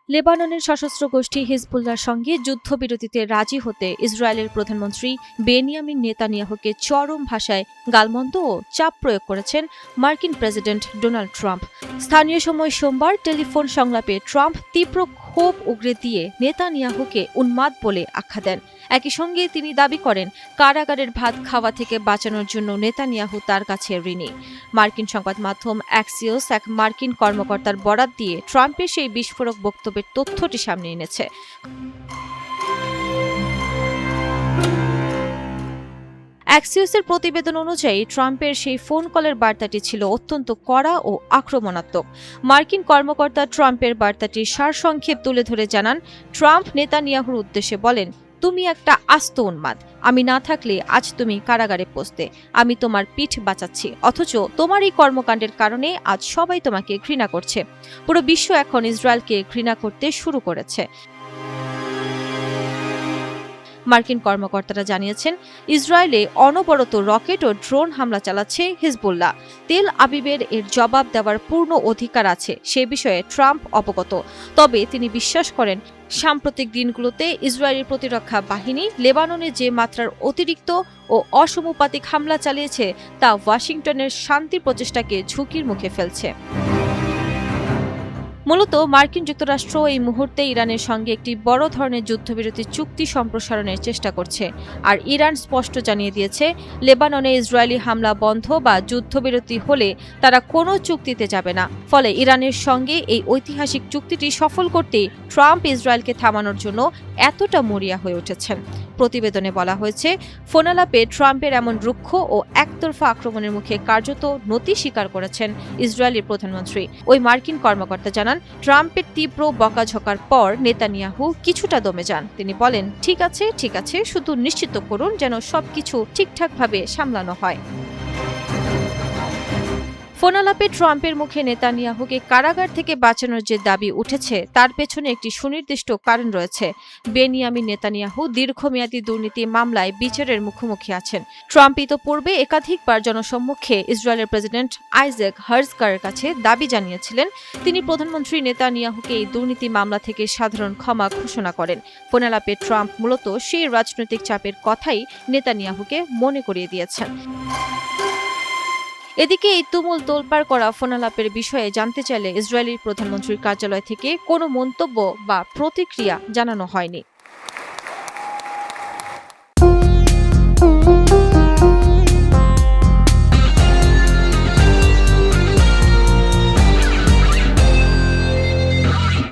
লেবাননের সশস্ত্র গোষ্ঠী হিজবুল্লাহর সঙ্গে যুদ্ধবিরতিতে রাজি হতে ইসরায়েলের প্রধানমন্ত্রী বেনিয়ামিন নেতানিয়াহুকে চরম ভাষায় গালমন্দ ও চাপ প্রয়োগ করেছেন মার্কিন প্রেসিডেন্ট ডোনাল্ড ট্রাম্প। স্থানীয় সময় সোমবার টেলিফোন সংলাপে ট্রাম্প তীব্র ক্ষোভ উগরে দিয়ে নেতানিয়াহুকে উন্মাদ বলে আখ্যা দেন। একই সঙ্গে তিনি দাবি করেন, কারাগারের ভাত খাওয়া থেকে বাঁচানোর জন্য নেতানিয়াহু তার কাছে ঋণী। মার্কিন সংবাদ মাধ্যম অ্যাক্সিওস এক মার্কিন কর্মকর্তার বরাত দিয়ে ট্রাম্পের সেই বিস্ফোরক বক্তব্যের তথ্যটি সামনে এনেছে। অ্যাক্সিওসের প্রতিবেদন অনুযায়ী ট্রাম্পের সেই ফোন কলের বার্তাটি ছিল অত্যন্ত কড়া ও আক্রমণাত্মক। মার্কিন কর্মকর্তা ট্রাম্পের বার্তাটির সারসংক্ষেপ তুলে ধরে জানান, ট্রাম্প নেতানিয়াহুর উদ্দেশ্যে বলেন, তুমি একটা আস্ত উন্মাদ। আমি না থাকলে আজ তুমি কারাগারে পৌঁছতে। আমি তোমার পিঠ বাঁচাচ্ছি, অথচ তোমার এই কর্মকাণ্ডের কারণে আজ সবাই তোমাকে ঘৃণা করছে। পুরো বিশ্ব এখন ইসরায়েলকে ঘৃণা করতে শুরু করেছে। মার্কিন কর্মকর্তারা জানিয়েছেন, ইসরায়েলে অনবরত রকেট ও ড্রোন হামলা চালাচ্ছে হিজবুল্লাহ। তেল আবিবের এর জবাব দেওয়ার পূর্ণ অধিকার আছে সে বিষয়ে ট্রাম্প অবগত। তবে তিনি বিশ্বাস করেন, সাম্প্রতিক দিনগুলোতে ইসরায়েলের প্রতিরক্ষা বাহিনী লেবাননে যে মাত্রার অতিরিক্ত ও অসমানুপাতিক হামলা চালিয়েছে তা ওয়াশিংটনের শান্তি প্রচেষ্টাকে ঝুঁকির মুখে ফেলছে। মূলত মার্কিন যুক্তরাষ্ট্র এই মুহূর্তে ইরানের সঙ্গে একটি বড় ধরনের যুদ্ধবিরতি চুক্তি সম্প্রসারণের চেষ্টা করছে। আর ইরান স্পষ্ট জানিয়ে দিয়েছে, লেবাননে ইসরায়েলি হামলা বন্ধ বা যুদ্ধবিরতি হলে তারা কোনো চুক্তিতে যাবে না। ফলে ইরানের সঙ্গে এই ঐতিহাসিক চুক্তিটি সফল করতে ট্রাম্প ইসরায়েলকে থামানোর জন্য এতটা মরিয়া হয়ে উঠেছেন। প্রতিবেদনে বলা হয়েছে, ফোনালাপে ট্রাম্পের এমন রুক্ষ ও একতরফা আক্রমণের মুখে কার্যত নতি স্বীকার করেছেন ইসরায়েলের প্রধানমন্ত্রী। ওই মার্কিন কর্মকর্তা জানান, ট্রাম্পের তীব্র বকাঝকার পর নেতানিয়াহু কিছুটা দমে যান। তিনি বলেন, ঠিক আছে, শুধু নিশ্চিত করুন যেন সবকিছু ঠিকঠাকভাবে সামলানো হয়। ফোনালাপে ট্রাম্পের মুখে নেতানিয়াহুকে কারাগার থেকে বাঁচানোর যে দাবি উঠেছে তার পেছনে একটি সুনির্দিষ্ট কারণ রয়েছে। বেনিয়ামিন নেতানিয়াহু দীর্ঘমেয়াদী দুর্নীতি মামলায় বিচারের মুখোমুখি আছেন। ট্রাম্প ইতোপূর্বে একাধিকবার জনসম্মুখে ইসরায়েলের প্রেসিডেন্ট আইজ্যাক হার্জগারের কাছে দাবি জানিয়েছিলেন, তিনি প্রধানমন্ত্রী নেতানিয়াহুকে এই দুর্নীতি মামলা থেকে সাধারণ ক্ষমা ঘোষণা করেন। ফোনালাপে ট্রাম্প মূলত সেই রাজনৈতিক চাপের কথাই নেতানিয়াহুকে মনে করিয়ে দিয়েছেন। এদিকে এই তুমুল তোলপাড় করা ফোনালাপের বিষয়ে জানতে চাইলে ইসরায়েলি প্রধানমন্ত্রীর কার্যালয় থেকে কোনো মন্তব্য বা প্রতিক্রিয়া জানানো হয়নি।